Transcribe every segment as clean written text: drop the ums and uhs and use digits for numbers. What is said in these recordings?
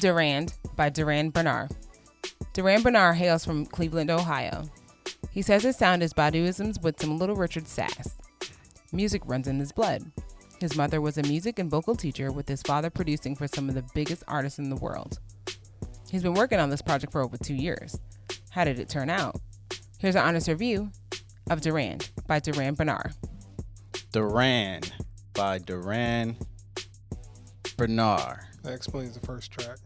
Durand by Durand Bernarr. Durand Bernarr hails from Cleveland, Ohio. He says his sound is Baduizms with some Little Richard sass. Music runs in his blood. His mother was a music and vocal teacher, with his father producing for some of the biggest artists in the world. He's been working on this project for over 2 years. How did it turn out? Here's an honest review of Durand by Durand Bernarr. Durand by Durand Bernarr. That explains the first track.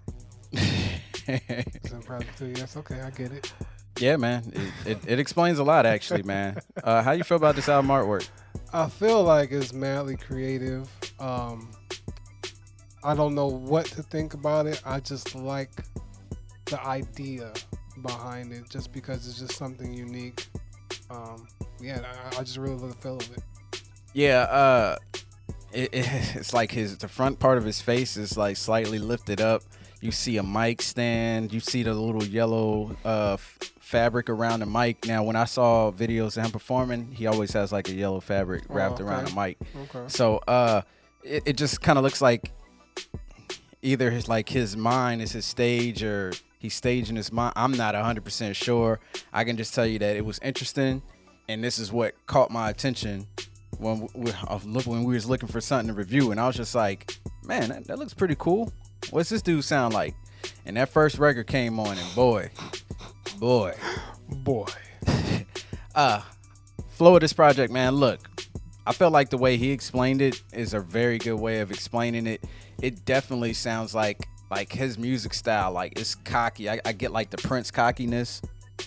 It's in Project 2, yes, okay, I get it. Yeah, man. It explains a lot, actually, man. How you feel about this album artwork? I feel like it's madly creative. I don't know what to think about it. I just like the idea behind it, just because it's just something unique. I just really love the feel of it. Yeah, it's like the front part of his face is like slightly lifted up. You see a mic stand. You see the little yellow fabric around the mic. Now, when I saw videos of him performing, he always has like a yellow fabric wrapped around the mic. Okay. So it just kind of looks like either his mind is his stage, or he's staging his mind. I'm not 100% sure. I can just tell you that it was interesting, and this is what caught my attention when we was looking for something to review, and I was just like, man, that looks pretty cool. What's this dude sound like? And that first record came on, and boy. Flow of this project, man. Look, I felt like the way he explained it is a very good way of explaining it. It definitely sounds like his music style. Like, it's cocky. I get like the Prince cockiness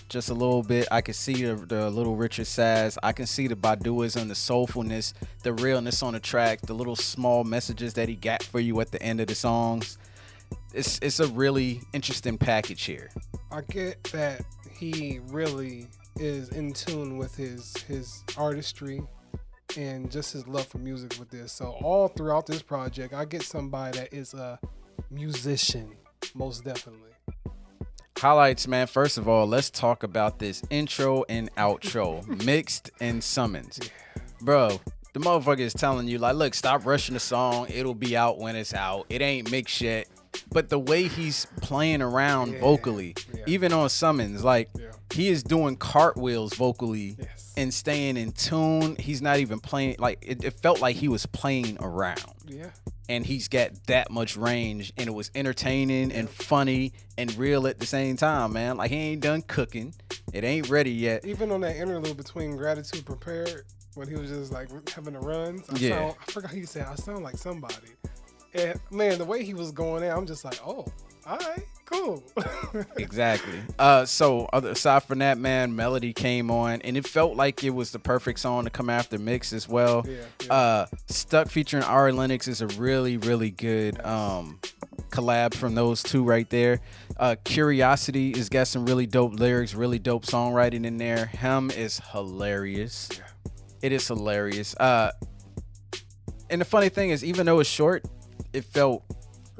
just a little bit. I can see the Little Richard sass. I can see the Baduizm, the soulfulness, the realness on the track, the little small messages that he got for you at the end of the songs. It's a really interesting package here. I get that he really is in tune with his artistry and just his love for music with this. So all throughout this project, I get somebody that is a musician, most definitely. Highlights, man. First of all, let's talk about this intro and outro, mixed and summons. Yeah. Bro, the motherfucker is telling you, like, look, stop rushing the song. It'll be out when it's out. It ain't mixed yet. But the way he's playing around vocally, even on summons, like, he is doing cartwheels vocally and staying in tune. He's not even playing, like, it felt like he was playing around. Yeah. And he's got that much range, and it was entertaining and funny and real at the same time, man. Like, he ain't done cooking. It ain't ready yet. Even on that interlude between Gratitude Prepared, when he was just like having the runs, I forgot how he said, I sound like somebody. And man, the way he was going in, I'm just like, oh, all right, cool. Exactly. So aside from that, man, melody came on, and it felt like it was the perfect song to come after Mix as well. Stuck featuring Ari Lennox is a really, really good collab from those two right there. Curiosity has got some really dope lyrics, really dope songwriting in there. Him is hilarious. It is hilarious. And the funny thing is, even though it's short, it felt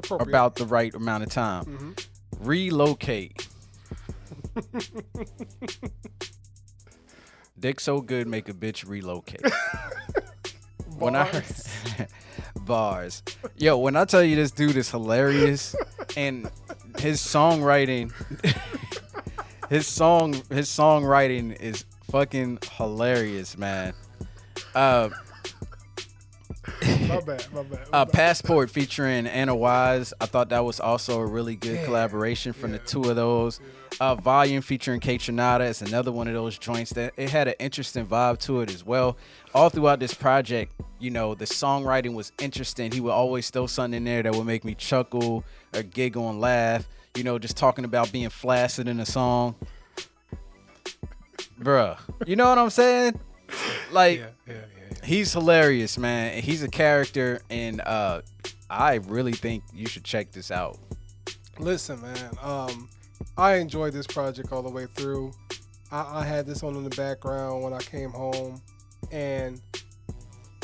about the right amount of time. Mm-hmm. Relocate. Dick so good, make a bitch relocate. When I heard bars, yo, when I tell you this dude is hilarious, and his songwriting, his songwriting is fucking hilarious, man. My bad. Passport featuring Anna Wise. I thought that was also a really good collaboration from the two of those. Volume featuring Kate Trinata is another one of those joints that it had an interesting vibe to it as well. All throughout this project, you know, the songwriting was interesting. He would always throw something in there that would make me chuckle or giggle and laugh. You know, just talking about being flaccid in a song. Bruh, you know what I'm saying? Like, he's hilarious, man. He's a character, and I really think you should check this out. Listen, man, I enjoyed this project all the way through. I had this on in the background when I came home, and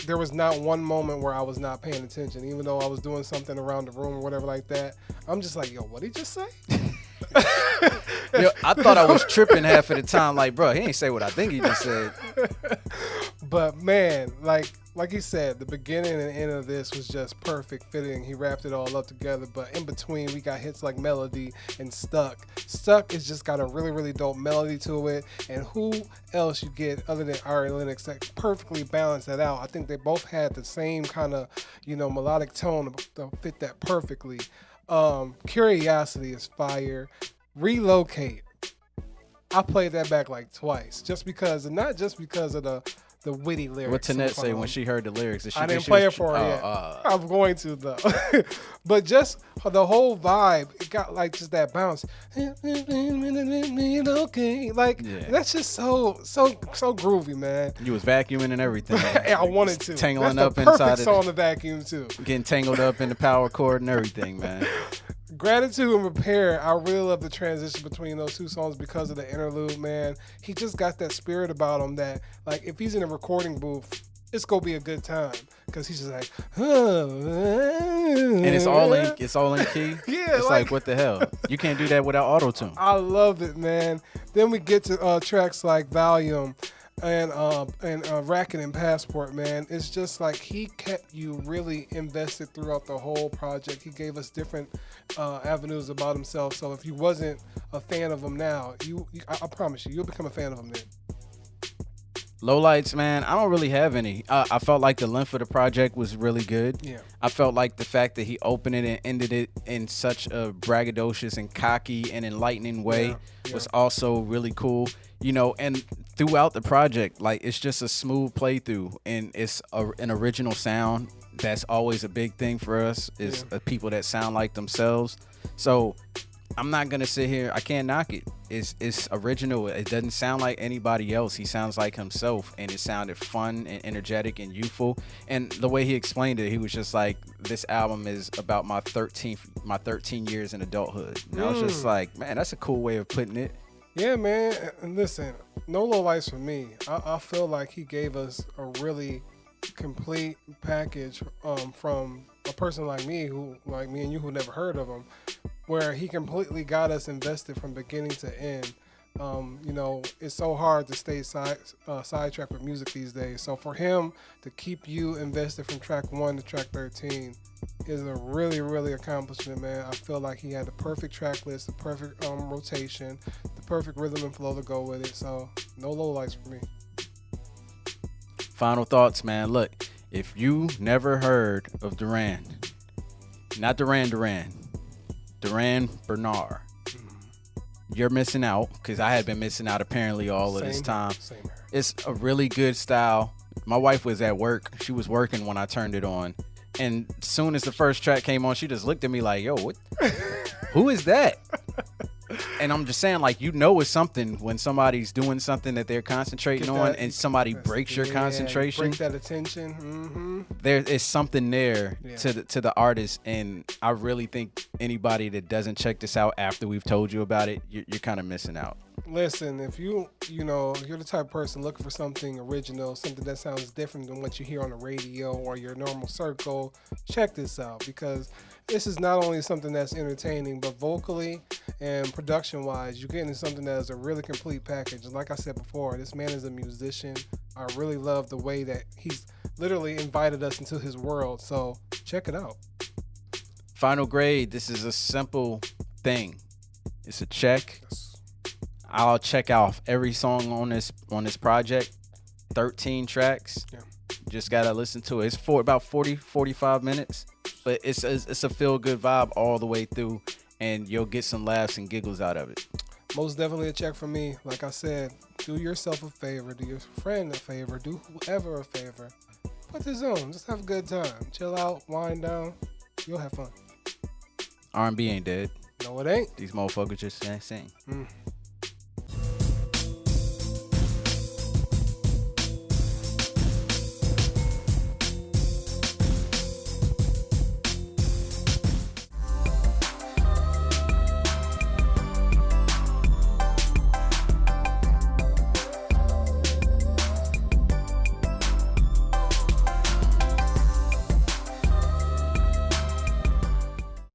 there was not one moment where I was not paying attention, even though I was doing something around the room or whatever like that. I'm just like, yo, what did he just say? Yo, I thought I was tripping half of the time. Like, bro, he ain't say what I think he just said. But man, like, like he said, the beginning and end of this was just perfect fitting. He wrapped it all up together, but in between we got hits like Melody and Stuck. Stuck has just got a really, really dope melody to it, and who else you get other than Ari Lennox that perfectly balanced that out? I think they both had the same kind of, melodic tone to fit that perfectly. Curiosity is fire. Relocate. I played that back like twice, just because, and not just because of the witty lyrics. What Tanette say when she heard the lyrics? I didn't play it for her yet. I'm going to though. But just the whole vibe, it got like just that bounce. Okay, like that's just so groovy, man. You was vacuuming and everything. I wanted to. Tangling that's up the inside perfect of song to vacuum too. Getting tangled up in the power cord and everything, man. Gratitude and Repair, I really love the transition between those two songs because of the interlude, man. He just got that spirit about him that, like, if he's in a recording booth, it's gonna be a good time because he's just like, and it's all in key. Yeah, it's like what the hell? You can't do that without auto-tune. I love it, man. Then we get to tracks like Volume and Racket and Passport, man. It's just like he kept you really invested throughout the whole project. He gave us different avenues about himself. So if you wasn't a fan of him now, I promise you'll become a fan of him then. Lowlights, man, I don't really have any. I felt like the length of the project was really good. Yeah. I felt like the fact that he opened it and ended it in such a braggadocious and cocky and enlightening way was also really cool. And throughout the project, like, it's just a smooth playthrough, and it's an original sound. That's always a big thing for us, is people that sound like themselves. So I'm not gonna sit here. I can't knock it. It's original. It doesn't sound like anybody else. He sounds like himself, and it sounded fun and energetic and youthful. And the way he explained it, he was just like, "This album is about my 13 years in adulthood." And I was just like, man, that's a cool way of putting it. Yeah, man. And listen, no Lowlights for me. I feel like he gave us a really complete package from a person like me and you who never heard of him, where he completely got us invested from beginning to end. It's so hard to stay sidetracked with music these days. So for him to keep you invested from track 1 to track 13 is a really, really accomplishment, man. I feel like he had the perfect track list, the perfect rotation, the perfect rhythm and flow to go with it. So no Lowlights for me. Final thoughts, man. Look, if you never heard of Durand, not Durand Bernarr, you're missing out, because I had been missing out apparently all of this time. It's a really good style. My wife was at work. She was working when I turned it on. And as soon as the first track came on, she just looked at me like, yo, what? Who is that? And I'm just saying, like, it's something when somebody's doing something that they're concentrating on, and somebody breaks your concentration. Break that attention. Mm-hmm. There is something there to the artist, and I really think anybody that doesn't check this out after we've told you about it, you're kind of missing out. Listen, if you're the type of person looking for something original, something that sounds different than what you hear on the radio or your normal circle, check this out, because this is not only something that's entertaining, but vocally and production-wise, you're getting something that is a really complete package. And like I said before, this man is a musician. I really love the way that he's literally invited us into his world. So check it out. Final grade. This is a simple thing. It's a check. I'll check off every song on this project. 13 tracks. Yeah. Just gotta listen to it. It's for about 45 minutes, but it's a feel good vibe all the way through, and you'll get some laughs and giggles out of it. Most definitely a check from me. Like I said, do yourself a favor, do your friend a favor, do whoever a favor. Put this on. Just have a good time. Chill out, wind down. You'll have fun. R&B ain't dead. No, it ain't. These motherfuckers just can't sing.